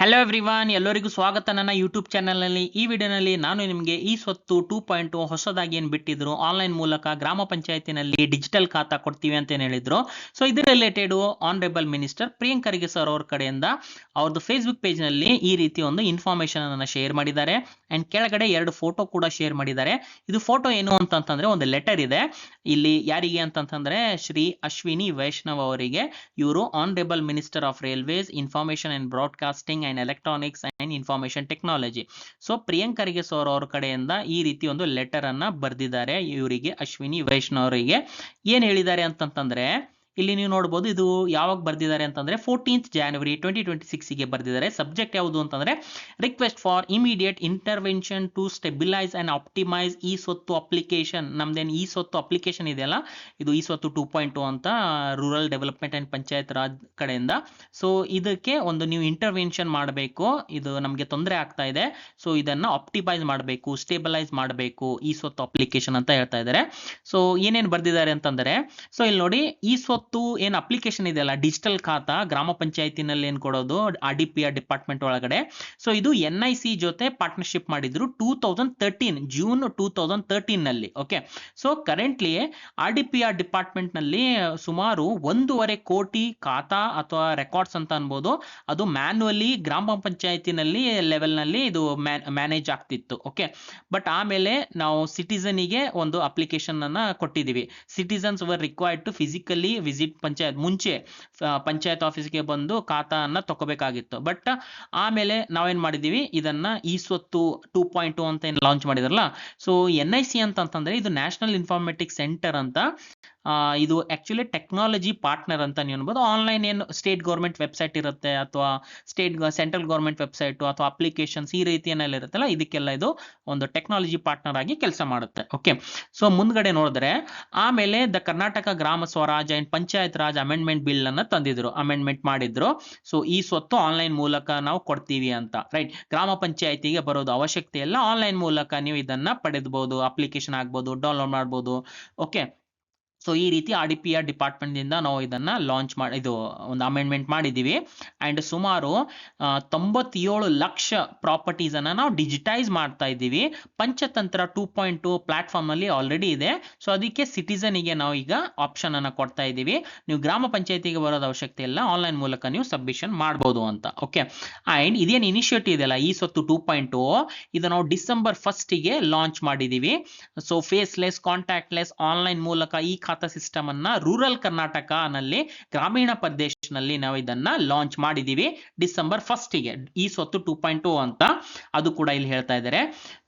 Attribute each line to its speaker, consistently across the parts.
Speaker 1: Hello everyone, ಎಲ್ಲರಿಗೂ ಸ್ವಾಗತ ನನ್ನ ಯೂಟ್ಯೂಬ್ ಚಾನಲ್ನಲ್ಲಿ. ಈ ವಿಡಿಯೋನಲ್ಲಿ ನಾನು ನಿಮಗೆ ಈ ಸ್ವತ್ತು 2.0 ಹೊಸದಾಗಿ ಏನು ಬಿಟ್ಟಿದ್ರು, ಆನ್ಲೈನ್ ಮೂಲಕ ಗ್ರಾಮ ಪಂಚಾಯತಿನಲ್ಲಿ ಡಿಜಿಟಲ್ ಖಾತಾ ಕೊಡ್ತೀವಿ ಅಂತ ಹೇಳಿದ್ರು. ಸೊ ಇದು related honourable minister Priyank Kharge sir ಅವ್ರ ಕಡೆಯಿಂದ ಅವ್ರದ್ದು ಫೇಸ್ಬುಕ್ ಪೇಜ್ನಲ್ಲಿ ಈ ರೀತಿ ಒಂದು ಇನ್ಫಾರ್ಮೇಶನ್ ಅನ್ನು ಶೇರ್ ಮಾಡಿದ್ದಾರೆ. ಅಂಡ್ ಕೆಳಗಡೆ 2 ಫೋಟೋ ಕೂಡ ಶೇರ್ ಮಾಡಿದ್ದಾರೆ. ಇದು ಫೋಟೋ ಏನು ಅಂತಂತಂದ್ರೆ ಒಂದು ಲೆಟರ್ ಇದೆ. ಇಲ್ಲಿ ಯಾರಿಗೆ ಅಂತಂತಂದ್ರೆ ಶ್ರೀ ಅಶ್ವಿನಿ ವೈಷ್ಣವ್ ಅವರಿಗೆ. ಇವರು honourable minister of railways, information and broadcasting and electronics and information technology. So Priyank Kharge sir ಅವ್ರ ಕಡೆಯಿಂದ ಈ ರೀತಿ ಒಂದು ಲೆಟರ್ ಅನ್ನ ಬರೆದಿದ್ದಾರೆ ಇವರಿಗೆ, ಅಶ್ವಿನಿ ವೈಷ್ಣವ್ ಅವರಿಗೆ. ಏನ್ ಹೇಳಿದ್ದಾರೆ ಅಂತಂತಂದ್ರೆ, ಇಲ್ಲಿ ನೀವು ನೋಡಬಹುದು ಇದು ಯಾವಾಗ ಬರ್ದಿದ್ದಾರೆ ಅಂತಂದ್ರೆ 14th January 2026 ಗೆ ಬರ್ದಿದ್ದಾರೆ. ಸಬ್ಜೆಕ್ಟ್ ಯಾವುದು ಅಂತಂದ್ರೆ request for immediate intervention to stabilise and optimise ಈ ಸ್ವತ್ತು ಅಪ್ಲಿಕೇಶನ್. ನಮ್ದೇನು ಈ ಸ್ವತ್ತು ಅಪ್ಲಿಕೇಶನ್ ಇದೆಯಲ್ಲ, ಇದು ಈ ಸ್ವತ್ತು 2.0 ಅಂತ rural development and panchayat Raj ಕಡೆಯಿಂದ. ಸೊ ಇದಕ್ಕೆ ಒಂದು ನೀವು ಇಂಟರ್ವೆನ್ಷನ್ ಮಾಡಬೇಕು, ಇದು ನಮಗೆ ತೊಂದರೆ ಆಗ್ತಾ ಇದೆ. ಸೊ ಇದನ್ನ ಆಪ್ಟಿಮೈಸ್ ಮಾಡಬೇಕು, ಸ್ಟೇಬಲೈಸ್ ಮಾಡಬೇಕು ಈ ಸ್ವತ್ತು ಅಪ್ಲಿಕೇಶನ್ ಅಂತ ಹೇಳ್ತಾ ಇದ್ದಾರೆ. ಸೊ ಏನೇನು ಬರ್ದಿದ್ದಾರೆ ಅಂತಂದ್ರೆ, ಸೊ ಇಲ್ಲಿ ನೋಡಿ, ಈ ಸ್ವತ್ತು ಏನು ಅಪ್ಲಿಕೇಶನ್ ಇದೆಯಲ್ಲ, ಡಿಜಿಟಲ್ ಖಾತಾ ಗ್ರಾಮ ಪಂಚಾಯತಿನಲ್ಲಿ ಏನ್ ಕೊಡೋದು RDPR ಡಿಪಾರ್ಟ್ಮೆಂಟ್ ಒಳಗಡೆ. ಸೊ ಇದು NIC ಜೊತೆ ಪಾರ್ಟ್ನರ್ಶಿಪ್ ಮಾಡಿದ್ರು 2013 ಜೂನ್ 2013 ನಲ್ಲಿ. Okay, so currently RDPR department ನಲ್ಲಿ ಸುಮಾರು 1.5 ಕೋಟಿ ಖಾತಾ ಅಥವಾ ರೆಕಾರ್ಡ್ಸ್ ಅಂತ ಅನ್ಬೋದು, ಅದು ಮ್ಯಾನ್ಯುವಲಿ ಗ್ರಾಮ ಪಂಚಾಯತಿನಲ್ಲಿ ಲೆವೆಲ್ ನಲ್ಲಿ ಇದು ಮ್ಯಾನೇಜ್ ಆಗ್ತಿತ್ತು. ಓಕೆ, ಬಟ್ ಆಮೇಲೆ ನಾವು ಸಿಟಿಸನಿಗೆ ಒಂದು ಅಪ್ಲಿಕೇಶನ್ ಅನ್ನ ಕೊಟ್ಟಿದ್ದೀವಿ. Citizens were required to physically visit panchayat. ಮುಂಚೆ ಪಂಚಾಯತ್ ಆಫೀಸ್ಗೆ ಬಂದು ಖಾತಾನ ತಗೋಬೇಕಾಗಿತ್ತು. ಬಟ್ ಆಮೇಲೆ ನಾವೇನ್ ಮಾಡಿದೀವಿ, ಇದನ್ನ ಈ ಸ್ವತ್ತು 2.0 ಅಂತ ಏನ್ ಲಾಂಚ್ ಮಾಡಿದಾರಲ್ಲ. ಸೊ NIC ಅಂತಂದ್ರೆ ಇದು ನ್ಯಾಷನಲ್ ಇನ್ಫಾರ್ಮೆಟಿಕ್ಸ್ ಸೆಂಟರ್ ಅಂತ. ಇದು ಆಕ್ಚುಲಿ ಟೆಕ್ನಾಲಜಿ ಪಾರ್ಟ್ನರ್ ಅಂತ ನೀವು ಅನ್ಬೋದು. ಆನ್ಲೈನ್ ಏನು ಸ್ಟೇಟ್ ಗೌರ್ಮೆಂಟ್ ವೆಬ್ಸೈಟ್ ಇರುತ್ತೆ ಅಥವಾ ಸೆಂಟ್ರಲ್ ಗೌರ್ಮೆಂಟ್ ವೆಬ್ಸೈಟ್ ಅಥವಾ ಅಪ್ಲಿಕೇಶನ್ಸ್ ಈ ರೀತಿ ಏನೆಲ್ಲ ಇರುತ್ತಲ್ಲ, ಇದಕ್ಕೆಲ್ಲ ಇದು ಒಂದು ಟೆಕ್ನಾಲಜಿ ಪಾರ್ಟ್ನರ್ ಆಗಿ ಕೆಲಸ ಮಾಡುತ್ತೆ. ಓಕೆ, ಸೊ ಮುಂದ್ಗಡೆ ನೋಡಿದ್ರೆ ಆಮೇಲೆ ದ ಕರ್ನಾಟಕ ಗ್ರಾಮ Swaraj and panchayat Raj amendment bill ಅನ್ನ ತಂದಿದ್ರು, ಅಮೆಂಡ್ಮೆಂಟ್ ಮಾಡಿದ್ರು. ಸೊ ಈ ಸ್ವತ್ತು ಆನ್ಲೈನ್ ಮೂಲಕ ನಾವು ಕೊಡ್ತೀವಿ ಅಂತ, ರೈಟ್. ಗ್ರಾಮ ಪಂಚಾಯತಿಗೆ ಬರೋದು ಅವಶ್ಯಕತೆ ಇಲ್ಲ, ಆನ್ಲೈನ್ ಮೂಲಕ ನೀವು ಇದನ್ನ ಪಡೆದಬಹುದು, ಅಪ್ಲಿಕೇಶನ್ ಆಗ್ಬೋದು, ಡೌನ್ಲೋಡ್ ಮಾಡ್ಬೋದು. ಓಕೆ, ಸೊ ಈ ರೀತಿ RDPR ಡಿಪಾರ್ಟ್ಮೆಂಟ್ ದಿಂದ ನಾವು ಇದನ್ನ ಲಾಂಚ್ ಮಾಡಿ ಇದು ಒಂದು ಅಮೆಂಡ್ಮೆಂಟ್ ಮಾಡಿದೀವಿ. ಅಂಡ್ ಸುಮಾರು 97 ಲಕ್ಷ ಪ್ರಾಪರ್ಟೀಸ್ ಅನ್ನ ನಾವು ಡಿಜಿಟೈಸ್ ಮಾಡ್ತಾ ಇದ್ದೀವಿ. ಪಂಚತಂತ್ರ 2.2 ಪ್ಲಾಟ್ಫಾರ್ಮ್ ಅಲ್ಲಿ ಆಲ್ರೆಡಿ ಇದೆ. ಸೊ ಅದಕ್ಕೆ ಸಿಟಿಸನ್ ಗೆ ನಾವು ಈಗ ಆಪ್ಷನ್ ಅನ್ನ ಕೊಡ್ತಾ ಇದ್ದೀವಿ, ನೀವು ಗ್ರಾಮ ಪಂಚಾಯತಿಗೆ ಬರೋದು ಅವಶ್ಯಕತೆ ಇಲ್ಲ, ಆನ್ಲೈನ್ ಮೂಲಕ ನೀವು ಸಬ್ಮಿಷನ್ ಮಾಡಬಹುದು ಅಂತ. ಓಕೆ, ಅಂಡ್ ಇದೇನು ಇನಿಷಿಯೇಟಿವ್ ಇದೆಯಲ್ಲ ಈ ಸ್ವತ್ತು 2.0, ಇದು ನಾವು ಡಿಸೆಂಬರ್ 1 ಗೆ ಲಾಂಚ್ ಮಾಡಿದೀವಿ. ಸೊ ಫೇಸ್ಲೆಸ್, ಕಾಂಟ್ಯಾಕ್ಟ್ಲೆಸ್, ಆನ್ಲೈನ್ ಮೂಲಕ ಈ ಖಾತಾ ಸಿಸ್ಟಮ್ ಅನ್ನ ರೂರಲ್ ಕರ್ನಾಟಕ ನಲ್ಲಿ, ಗ್ರಾಮೀಣ ಪ್ರದೇಶನಲ್ಲಿ ನಾವು ಇದನ್ನ ಲಾಂಚ್ ಮಾಡಿದೀವಿ ಡಿಸೆಂಬರ್ 1 ಗೆ, ಈ ಸ್ವತ್ತು 2.0 ಅಂತ ಅದು ಕೂಡ ಇಲ್ಲಿ ಹೇಳ್ತಾ ಇದ್ದಾರೆ.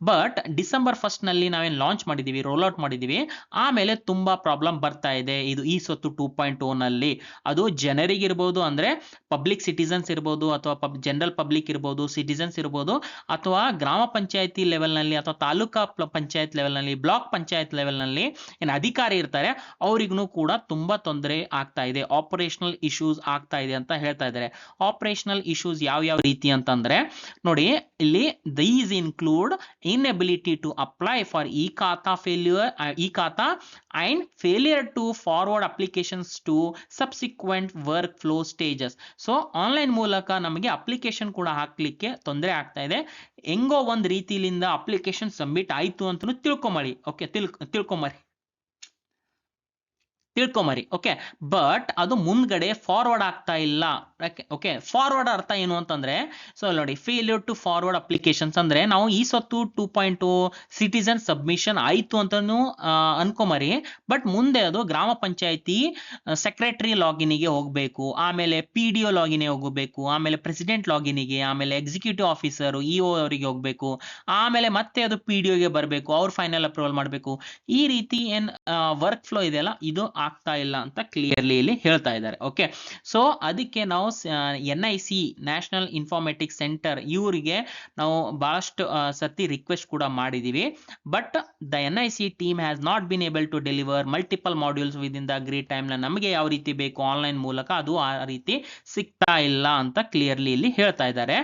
Speaker 1: ಬಟ್ ಡಿಸೆಂಬರ್ 1 ನಲ್ಲಿ ನಾವೇನ್ ಲಾಂಚ್ ಮಾಡಿದೀವಿ, ರೋಲ್ ಔಟ್ ಮಾಡಿದೀವಿ, ಆಮೇಲೆ ತುಂಬಾ ಪ್ರಾಬ್ಲಮ್ ಬರ್ತಾ ಇದೆ ಇದು ಈ ಸ್ವತ್ತು 2.0 ನಲ್ಲಿ. ಅದು ಜನರಿಗೆ ಇರಬಹುದು, ಅಂದ್ರೆ ಪಬ್ಲಿಕ್ ಸಿಟಿಸನ್ಸ್ ಇರಬಹುದು, ಅಥವಾ ಜನರಲ್ ಪಬ್ಲಿಕ್ ಇರಬಹುದು, ಸಿಟಿಸನ್ಸ್ ಇರಬಹುದು, ಅಥವಾ ಗ್ರಾಮ ಪಂಚಾಯತಿ ಲೆವೆಲ್ ನಲ್ಲಿ ಅಥವಾ ತಾಲೂಕಾ ಪಂಚಾಯತ್ ಲೆವೆಲ್ ನಲ್ಲಿ, ಬ್ಲಾಕ್ ಪಂಚಾಯತ್ ಲೆವೆಲ್ ನಲ್ಲಿ ಏನು ಅಧಿಕಾರಿ ಇರ್ತಾರೆ ಅವರಿಗೂ ಕೂಡ ತುಂಬಾ ತೊಂದರೆ ಆಗ್ತಾ ಇದೆ, ಆಪರೇಷನಲ್ ಇಶ್ಯೂಸ್ ಆಗ್ತಾ ಇದೆ ಅಂತ ಹೇಳ್ತಾ ಇದ್ದಾರೆ. ಆಪರೇಷನಲ್ ಇಶ್ಯೂಸ್ ಯಾವ ರೀತಿ ಅಂತಂದ್ರೆ ನೋಡಿ, ಇಲ್ಲಿ these include inability to apply for E khata and failure to forward applications to subsequent workflow stages. So online ಮೂಲಕ ನಮಗೆ ಅಪ್ಲಿಕೇಶನ್ ಕೂಡ ಹಾಕ್ಲಿಕ್ಕೆ ತೊಂದರೆ ಆಗ್ತಾ ಇದೆ. ಹೆಂಗೋ ಒಂದ್ ರೀತಿಲಿಂದ ಅಪ್ಲಿಕೇಶನ್ ಸಬ್ಮಿಟ್ ಆಯ್ತು ಅಂತ ತಿಳ್ಕೊಂಬರಿ. ಓಕೆ, ತಿಳ್ಕೊಂಬರಿ. ಓಕೆ, ಬಟ್ ಅದು ಮುಂದ್ಗಡೆ ಫಾರ್ವರ್ಡ್ ಆಗ್ತಾ ಇಲ್ಲ. ಓಕೆ, ಫಾರ್ವರ್ಡ್ ಅರ್ಥ ಏನು ಅಂತಂದ್ರೆ, ಸೊ ನೋಡಿ, ಫೇಲ್ಯೂರ್ ಟು ಫಾರ್ವರ್ಡ್ ಅಪ್ಲಿಕೇಶನ್ಸ್ ಅಂದ್ರೆ ನಾವು ಈ ಸ್ವತ್ತು 2.0 ಸಿಟಿಸನ್ ಸಬ್ಮಿಷನ್ ಆಯ್ತು ಅಂತಾನು ಅನ್ಕೊಂಬರಿ, ಬಟ್ ಮುಂದೆ ಅದು ಗ್ರಾಮ ಪಂಚಾಯತಿ ಸೆಕ್ರೆಟರಿ ಲಾಗಿನ್ಗೆ ಹೋಗ್ಬೇಕು, ಆಮೇಲೆ PDO ಲಾಗಿನ್ಗೆ ಹೋಗಬೇಕು, ಆಮೇಲೆ ಪ್ರೆಸಿಡೆಂಟ್ ಲಾಗಿನ್ಗೆ, ಆಮೇಲೆ ಎಕ್ಸಿಕ್ಯೂಟಿವ್ ಆಫೀಸರ್ EO ಅವರಿಗೆ ಹೋಗ್ಬೇಕು, ಆಮೇಲೆ ಮತ್ತೆ ಅದು PDO ಗೆ ಬರಬೇಕು, ಅವ್ರು ಫೈನಲ್ ಅಪ್ರೂವಲ್ ಮಾಡಬೇಕು. ಈ ರೀತಿ ಏನ್ ವರ್ಕ್ ಫ್ಲೋ ಇದೆಯಲ್ಲ, ಇದು ಆಗ್ತಾ ಇಲ್ಲ ಅಂತ ಕ್ಲಿಯರ್ಲಿ ಇಲ್ಲಿ ಹೇಳ್ತಾ ಇದ್ದಾರೆ. ಓಕೆ, ಸೊ ಅದಕ್ಕೆ ನಾವು NIC ನ್ಯಾಷನಲ್ ಇನ್ಫಾರ್ಮೆಟಿಕ್ಸ್ ಸೆಂಟರ್ ಇವರಿಗೆ ನಾವು ಬಹಳಷ್ಟು ಸತಿ ರಿಕ್ವೆಸ್ಟ್ ಕೂಡ ಮಾಡಿದೀವಿ. But the NIC team has not been able to deliver multiple modules within the agreed time. ನಮಗೆ ಯಾವ ರೀತಿ ಬೇಕು ಆನ್ಲೈನ್ ಮೂಲಕ ಅದು ಆ ರೀತಿ ಸಿಗ್ತಾ ಇಲ್ಲ ಅಂತ ಕ್ಲಿಯರ್ಲಿ ಇಲ್ಲಿ ಹೇಳ್ತಾ ಇದ್ದಾರೆ.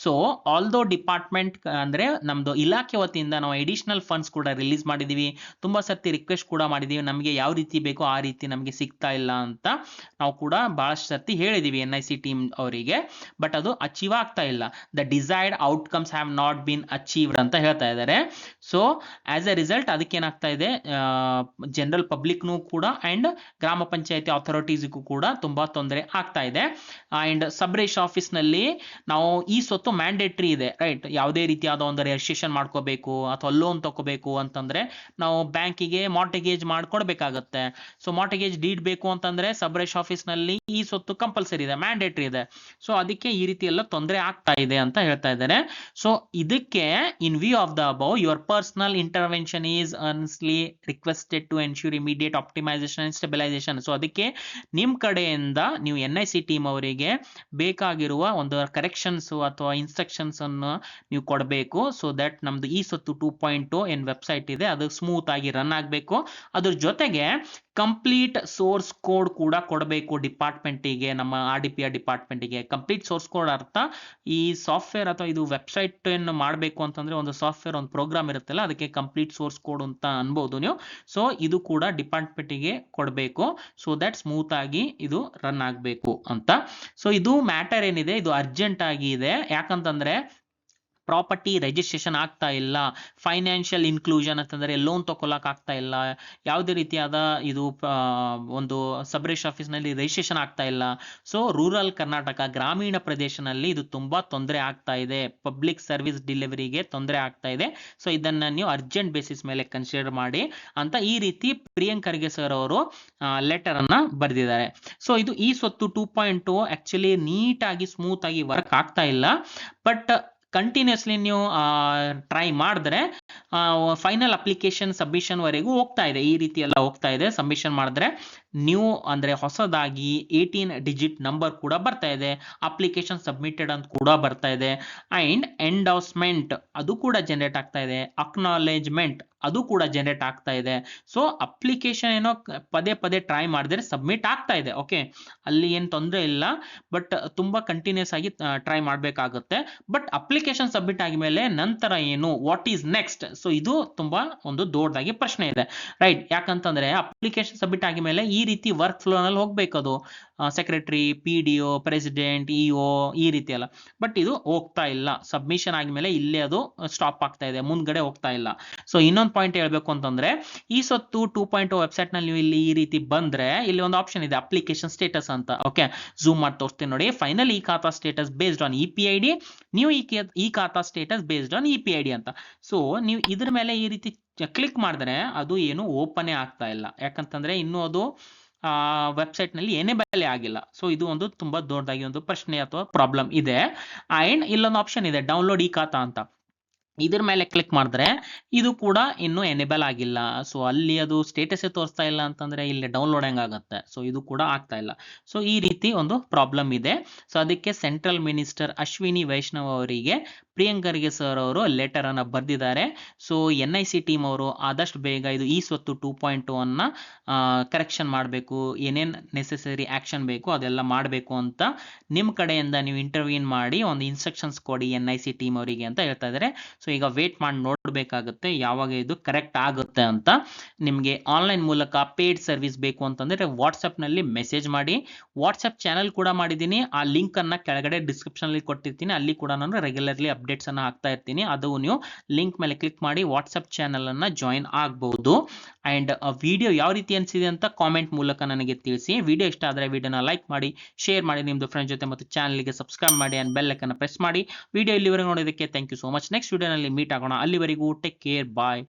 Speaker 1: ಸೊ ಆಲ್ದೋ ಡಿಪಾರ್ಟ್ಮೆಂಟ್ ಅಂದ್ರೆ ನಮ್ದು ಇಲಾಖೆ ವತಿಯಿಂದ ನಾವು ಎಡಿಷನಲ್ ಫಂಡ್ಸ್ ಕೂಡ ರಿಲೀಸ್ ಮಾಡಿದೀವಿ. ತುಂಬಾ ಸರ್ತಿ ರಿಕ್ವೆಸ್ಟ್ ಕೂಡ ಮಾಡಿದೀವಿ, ನಮಗೆ ಯಾವ ರೀತಿ ಬೇಕೋ ಆ ರೀತಿ ನಮಗೆ ಸಿಗ್ತಾ ಇಲ್ಲ ಅಂತ ನಾವು ಕೂಡ ಬಹಳಷ್ಟು ಸರ್ತಿ ಹೇಳಿದೀವಿ NIC ಟೀಮ್ ಅವರಿಗೆ. ಬಟ್ ಅದು ಅಚೀವ್ ಆಗ್ತಾ ಇಲ್ಲ. The desired outcomes have not been achieved ಅಂತ ಹೇಳ್ತಾ ಇದ್ದಾರೆ. ಸೊ ಆಸ್ ಎ ರಿಸಲ್ಟ್ ಅದಕ್ಕೆ ಏನಾಗ್ತಾ ಇದೆ, ಜನರಲ್ ಪಬ್ಲಿಕ್ನೂ ಕೂಡ ಅಂಡ್ ಗ್ರಾಮ ಪಂಚಾಯತಿ ಅಥಾರಿಟೀಸ್ಗೂ ಕೂಡ ತುಂಬಾ ತೊಂದರೆ ಆಗ್ತಾ ಇದೆ. ಅಂಡ್ ಸಬ್ ರಿಜಿಸ್ಟ್ರಾರ್ ಆಫೀಸ್ ನಲ್ಲಿ ನಾವು ಈ ಸ್ವತ್ತು ಮ್ಯಾಂಡೇಟರಿ ಇದೆ, ರೈಟ್? ಯಾವುದೇ ರೀತಿಯಾದ ಒಂದು ರಿಜಿಸ್ಟ್ರೇಷನ್ ಮಾಡ್ಕೋಬೇಕು ಅಥವಾ ಲೋನ್ ತಗೋಬೇಕು ಅಂತಂದ್ರೆ ನಾವು ಬ್ಯಾಂಕಿಗೆ ಮಾರ್ಟಿಗೇಜ್ ಮಾಡ್ಕೊಡ್ಬೇಕಾಗತ್ತೆ. ಸೊ ಮಾರ್ಟಿಗೇಜ್ ಡೀಡ್ ಬೇಕು ಅಂತಂದ್ರೆ ಸಬ್ ರಿಜಿಸ್ಟ್ರಾರ್ ಆಫೀಸ್ ನಲ್ಲಿ ಈ ಸ್ವತ್ತು ಕಂಪಲ್ಸರಿ ಇದೆ, ಮ್ಯಾಂಡೇಟರಿ ಇದೆ. ಸೊ ಅದಕ್ಕೆ ಈ ರೀತಿ ಎಲ್ಲ ತೊಂದರೆ ಆಗ್ತಾ ಇದೆ ಅಂತ ಹೇಳ್ತಾ ಇದ್ದಾರೆ. ಸೊ ಇದಕ್ಕೆ in view of the above your personal intervention is earnestly requested to ensure immediate optimisation and stabilisation. So ಅದಕ್ಕೆ ನಿಮ್ ಕಡೆಯಿಂದ ನೀವು NIC ಟೀಮ್ ಅವರಿಗೆ ಬೇಕಾಗಿರುವ ಒಂದು ಕರೆಕ್ಷನ್ಸ್ ಅಥವಾ ಇನ್ಸ್ಟ್ರಕ್ಷನ್ಸ್ ಅನ್ನು ನೀವು ಕೊಡಬೇಕು. ಸೊ ದಟ್ ನಮ್ದು ಈ ಸ್ವತ್ತು 2.0 ಏನ್ ವೆಬ್ಸೈಟ್ ಇದೆ ಅದು ಸ್ಮೂತ್ ಆಗಿ ರನ್ ಆಗಬೇಕು. ಅದ್ರ ಜೊತೆಗೆ ಕಂಪ್ಲೀಟ್ ಸೋರ್ಸ್ ಕೋಡ್ ಕೂಡ ಕೊಡಬೇಕು ಡಿಪಾರ್ಟ್ಮೆಂಟಿಗೆ, ನಮ್ಮ RDPR ಡಿಪಾರ್ಟ್ಮೆಂಟಿಗೆ. ಕಂಪ್ಲೀಟ್ ಸೋರ್ಸ್ ಕೋಡ್ ಅರ್ಥ ಈ ಸಾಫ್ಟ್ವೇರ್ ಅಥವಾ ಇದು ವೆಬ್ಸೈಟ್ ಅನ್ನು ಮಾಡಬೇಕು ಅಂತಂದ್ರೆ ಒಂದು ಸಾಫ್ಟ್ವೇರ್ ಒಂದು ಪ್ರೋಗ್ರಾಮ್ ಇರುತ್ತಲ್ಲ, ಅದಕ್ಕೆ ಕಂಪ್ಲೀಟ್ ಸೋರ್ಸ್ ಕೋಡ್ ಅಂತ ಅನ್ಬೋದು ನೀವು. ಸೊ ಇದು ಕೂಡ ಡಿಪಾರ್ಟ್ಮೆಂಟಿಗೆ ಕೊಡಬೇಕು, ಸೊ ದಟ್ ಸ್ಮೂತ್ ಆಗಿ ಇದು ರನ್ ಆಗಬೇಕು ಅಂತ. ಸೊ ಇದು ಮ್ಯಾಟರ್ ಏನಿದೆ ಇದು ಅರ್ಜೆಂಟ್ ಆಗಿ ಇದೆ. ಯಾಕಂತಂದ್ರೆ ಪ್ರಾಪರ್ಟಿ ರಿಜಿಸ್ಟ್ರೇಷನ್ ಆಗ್ತಾ ಇಲ್ಲ, ಫೈನಾನ್ಷಿಯಲ್ ಇನ್ಕ್ಲೂಷನ್ ಅಂತಂದ್ರೆ ಲೋನ್ ತಗೊಳಕ್ ಆಗ್ತಾ ಇಲ್ಲ, ಯಾವುದೇ ರೀತಿಯಾದ ಇದು ಒಂದು ಸಬ್ ರಿಜಿಸ್ಟ್ರಾರ್ ಆಫೀಸ್ ನಲ್ಲಿ ರಿಜಿಸ್ಟ್ರೇಷನ್ ಆಗ್ತಾ ಇಲ್ಲ. ಸೊ ರೂರಲ್ ಕರ್ನಾಟಕ, ಗ್ರಾಮೀಣ ಪ್ರದೇಶನಲ್ಲಿ ಇದು ತುಂಬಾ ತೊಂದರೆ ಆಗ್ತಾ ಇದೆ, ಪಬ್ಲಿಕ್ ಸರ್ವಿಸ್ ಡೆಲಿವರಿಗೆ ತೊಂದರೆ ಆಗ್ತಾ ಇದೆ. ಸೊ ಇದನ್ನ ನೀವು ಅರ್ಜೆಂಟ್ ಬೇಸಿಸ್ ಮೇಲೆ ಕನ್ಸಿಡರ್ ಮಾಡಿ ಅಂತ ಈ ರೀತಿ ಪ್ರಿಯಾಂಕ್ ಖರ್ಗೆ ಸರ್ ಅವರು ಲೆಟರ್ ಅನ್ನ ಬರೆದಿದ್ದಾರೆ. ಸೊ ಇದು ಈ ಸ್ವತ್ತು 2.0 ಆಕ್ಚುಲಿ ನೀಟಾಗಿ ಸ್ಮೂತ್ ಆಗಿ ವರ್ಕ್ ಆಗ್ತಾ ಇಲ್ಲ. ಬಟ್ ಕಂಟಿನ್ಯೂಸ್ಲಿ ನೀವು ಟ್ರೈ ಮಾಡಿದ್ರೆ ಫೈನಲ್ ಅಪ್ಲಿಕೇಶನ್ ಸಬ್ಮಿಷನ್ ವರೆಗೂ ಹೋಗ್ತಾ ಇದೆ. ಈ ರೀತಿ ಎಲ್ಲ ಹೋಗ್ತಾ ಇದೆ. ಸಬ್ಮಿಷನ್ ಮಾಡಿದ್ರೆ ನ್ಯೂ ಅಂದ್ರೆ ಹೊಸದಾಗಿ 18 ಡಿಜಿಟ್ ನಂಬರ್ ಕೂಡ ಬರ್ತಾ ಇದೆ, ಅಪ್ಲಿಕೇಶನ್ ಸಬ್ಮಿಟೆಡ್ ಅಂತ ಕೂಡ ಬರ್ತಾ ಇದೆ, ಅಂಡ್ ಎಂಡೋಸ್ಮೆಂಟ್ ಅದು ಕೂಡ ಜನರೇಟ್ ಆಗ್ತಾ ಇದೆ, ಅಕ್ನಾಲೇಜ್ಮೆಂಟ್ ಅದು ಕೂಡ ಜನರೇಟ್ ಆಗ್ತಾ ಇದೆ. ಸೊ ಅಪ್ಲಿಕೇಶನ್ ಏನೋ ಪದೇ ಪದೇ ಟ್ರೈ ಮಾಡಿದ್ರೆ ಸಬ್ಮಿಟ್ ಆಗ್ತಾ ಇದೆ, ಓಕೆ, ಅಲ್ಲಿ ಏನು ತೊಂದರೆ ಇಲ್ಲ. ಬಟ್ ತುಂಬಾ ಕಂಟಿನ್ಯೂಸ್ ಆಗಿ ಟ್ರೈ ಮಾಡಬೇಕಾಗುತ್ತೆ. ಬಟ್ ಅಪ್ಲಿಕೇಶನ್ ಸಬ್ಮಿಟ್ ಆಗಿದ್ಮೇಲೆ ನಂತರ ಏನು, ವಾಟ್ ಈಸ್ ನೆಕ್ಸ್ಟ್? ಸೊ ಇದು ತುಂಬಾ ಒಂದು ದೊಡ್ಡದಾಗಿ ಪ್ರಶ್ನೆ ಇದೆ, ರೈಟ್? ಯಾಕಂತಂದ್ರೆ ಅಪ್ಲಿಕೇಶನ್ ಸಬ್ಮಿಟ್ ಆಗಿದ್ಮೇಲೆ ಈ ರೀತಿ ವರ್ಕ್ ಫ್ಲೋ ನಲ್ಲಿ ಹೋಗ್ಬೇಕು, ಅದು ಸೆಕ್ರೆಟರಿ, PDO, ಪ್ರೆಸಿಡೆಂಟ್, EO ಈ ರೀತಿ ಎಲ್ಲ. ಬಟ್ ಇದು ಹೋಗ್ತಾ ಇಲ್ಲ, ಸಬ್ಮಿಷನ್ ಆಗಿದ್ಮೇಲೆ ಇಲ್ಲೇ ಅದು ಸ್ಟಾಪ್ ಆಗ್ತಾ ಇದೆ, ಮುಂದ್ಗಡೆ ಹೋಗ್ತಾ ಇಲ್ಲ. ಸೊ ಇನ್ನೊಂದು ಪಾಯಿಂಟ್ ಹೇಳ್ಬೇಕು ಅಂತಂದ್ರೆ ಈ ಸ್ವತ್ತು 2.0 ವೆಬ್ಸೈಟ್ ನಲ್ಲಿ ನೀವು ಇಲ್ಲಿ ಈ ರೀತಿ ಬಂದ್ರೆ ಇಲ್ಲಿ ಒಂದು ಆಪ್ಷನ್ ಇದೆ ಅಪ್ಲಿಕೇಶನ್ ಸ್ಟೇಟಸ್ ಅಂತ. ಓಕೆ, ಝೂಮ್ ಮಾಡಿ ತೋರಿಸ್ತೀನಿ ನೋಡಿ. ಫೈನಲ್ ಈ ಖಾತಾ ಸ್ಟೇಟಸ್ ಬೇಸ್ಡ್ ಆನ್ EPID, ನೀವು ಈ ಖಾತಾ ಸ್ಟೇಟಸ್ ಬೇಸ್ಡ್ ಆನ್ EPID ಅಂತ. ಸೊ ನೀವು ಇದ್ರ ಮೇಲೆ ಈ ರೀತಿ ಕ್ಲಿಕ್ ಮಾಡಿದ್ರೆ ಅದು ಏನು ಓಪನ್ ಆಗ್ತಾ ಇಲ್ಲ, ಯಾಕಂತಂದ್ರೆ ಇನ್ನೂ ಅದು ವೆಬ್ಸೈಟ್ ನಲ್ಲಿ ಎನೇಬಲ್ ಆಗಿಲ್ಲ. ಸೊ ಇದು ಒಂದು ತುಂಬಾ ದೊಡ್ಡದಾಗಿ ಒಂದು ಪ್ರಶ್ನೆ ಅಥವಾ ಪ್ರಾಬ್ಲಮ್ ಇದೆ. ಅಂಡ್ ಇಲ್ಲೊಂದು ಆಪ್ಷನ್ ಇದೆ ಡೌನ್ಲೋಡ್ ಈ ಖಾತಾ ಅಂತ. ಇದ್ರ ಮೇಲೆ ಕ್ಲಿಕ್ ಮಾಡಿದ್ರೆ ಇದು ಕೂಡ ಇನ್ನೂ ಎನೇಬಲ್ ಆಗಿಲ್ಲ. ಸೊ ಅಲ್ಲಿ ಅದು ಸ್ಟೇಟಸ್ ತೋರಿಸ್ತಾ ಇಲ್ಲ ಅಂತಂದ್ರೆ ಇಲ್ಲಿ ಡೌನ್ಲೋಡ್ ಹೆಂಗಾಗತ್ತೆ? ಸೊ ಇದು ಕೂಡ ಆಗ್ತಾ ಇಲ್ಲ. ಸೊ ಈ ರೀತಿ ಒಂದು ಪ್ರಾಬ್ಲಮ್ ಇದೆ. ಸೊ ಅದಕ್ಕೆ ಸೆಂಟ್ರಲ್ ಮಿನಿಸ್ಟರ್ ಅಶ್ವಿನಿ ವೈಷ್ಣವ್ ಅವರಿಗೆ ಪ್ರಿಯಾಂಕ್ ಖರ್ಗೆ ಸರ್ ಅವರು ಲೆಟರ್ ಅನ್ನ ಬರೆದಿದ್ದಾರೆ. ಸೊ NIC ಟೀಮ್ ಅವರು ಆದಷ್ಟು ಬೇಗ ಇದು ಈ ಸ್ವತ್ತು 2.0 ಅನ್ನ ಕರೆಕ್ಷನ್ ಮಾಡಬೇಕು, ಏನೇನ್ ನೆಸೆಸರಿ ಆಕ್ಷನ್ ಬೇಕು ಅದೆಲ್ಲ ಮಾಡಬೇಕು ಅಂತ ನಿಮ್ ಕಡೆಯಿಂದ ನೀವು ಇಂಟರ್ವ್ಯೂನ್ ಮಾಡಿ ಒಂದು ಇನ್ಸ್ಟ್ರಕ್ಷನ್ಸ್ ಕೊಡಿ NIC ಟೀಮ್ ಅವರಿಗೆ ಅಂತ ಹೇಳ್ತಾ ಇದ್ದಾರೆ. ಸೊ ಈಗ ವೇಟ್ ಮಾಡಿ ನೋಡಬೇಕಾಗುತ್ತೆ ಯಾವಾಗ ಇದು ಕರೆಕ್ಟ್ ಆಗುತ್ತೆ ಅಂತ. ನಿಮಗೆ ಆನ್ಲೈನ್ ಮೂಲಕ ಪೇಡ್ ಸರ್ವಿಸ್ ಬೇಕು ಅಂತಂದ್ರೆ ವಾಟ್ಸ್ಆಪ್ ನಲ್ಲಿ ಮೆಸೇಜ್ ಮಾಡಿ. ವಾಟ್ಸ್ಆಪ್ ಚಾನಲ್ ಕೂಡ ಮಾಡಿದ್ದೀನಿ, ಆ ಲಿಂಕ್ ಅನ್ನ ಕೆಳಗಡೆ ಡಿಸ್ಕ್ರಿಪ್ಷನ್ ಅಲ್ಲಿ ಕೊಟ್ಟಿರ್ತೀನಿ. ಅಲ್ಲಿ ಕೂಡ ನಾನು ರೆಗ್ಯುಲರ್ಲಿ ಅಪ್ಡೇಟ್ಸ್ ಅನ್ನ ಹಾಕ್ತಾ ಇರ್ತೀನಿ. ಅದು ನೀವು ಲಿಂಕ್ ಮೇಲೆ ಕ್ಲಿಕ್ ಮಾಡಿ ವಾಟ್ಸ್ಆಪ್ ಚಾನಲ್ ಅನ್ನ ಜಾಯಿನ್ ಆಗಬಹುದು. ಅಂಡ್ ವಿಡಿಯೋ ಯಾವ ರೀತಿ ಅನಿಸಿದೆ ಅಂತ ಕಾಮೆಂಟ್ ಮೂಲಕ ನನಗೆ ತಿಳಿಸಿ. ವಿಡಿಯೋ ಇಷ್ಟ ಆದರೆ ವಿಡಿಯೋನ ಲೈಕ್ ಮಾಡಿ, ಶೇರ್ ಮಾಡಿ ನಿಮ್ದು ಫ್ರೆಂಡ್ಸ್ ಜೊತೆ, ಮತ್ತು ಚಾನಲ್ಗೆ ಸಬ್ಸ್ಕ್ರೈಬ್ ಮಾಡಿ ಅಂಡ್ ಬೆಲ್ ಐಕಾನ್ ಪ್ರೆಸ್ ಮಾಡಿ. ವಿಡಿಯೋ ಇಲ್ಲಿವರೆಗೆ ನೋಡೋದಕ್ಕೆ thank you so much. Next ವಿಡಿಯೋನಲ್ಲಿ ಮೀಟ್ ಆಗೋಣ. ಅಲ್ಲಿವರೆಗೂ ಟೇಕ್ ಕೇರ್, ಬಾಯ್.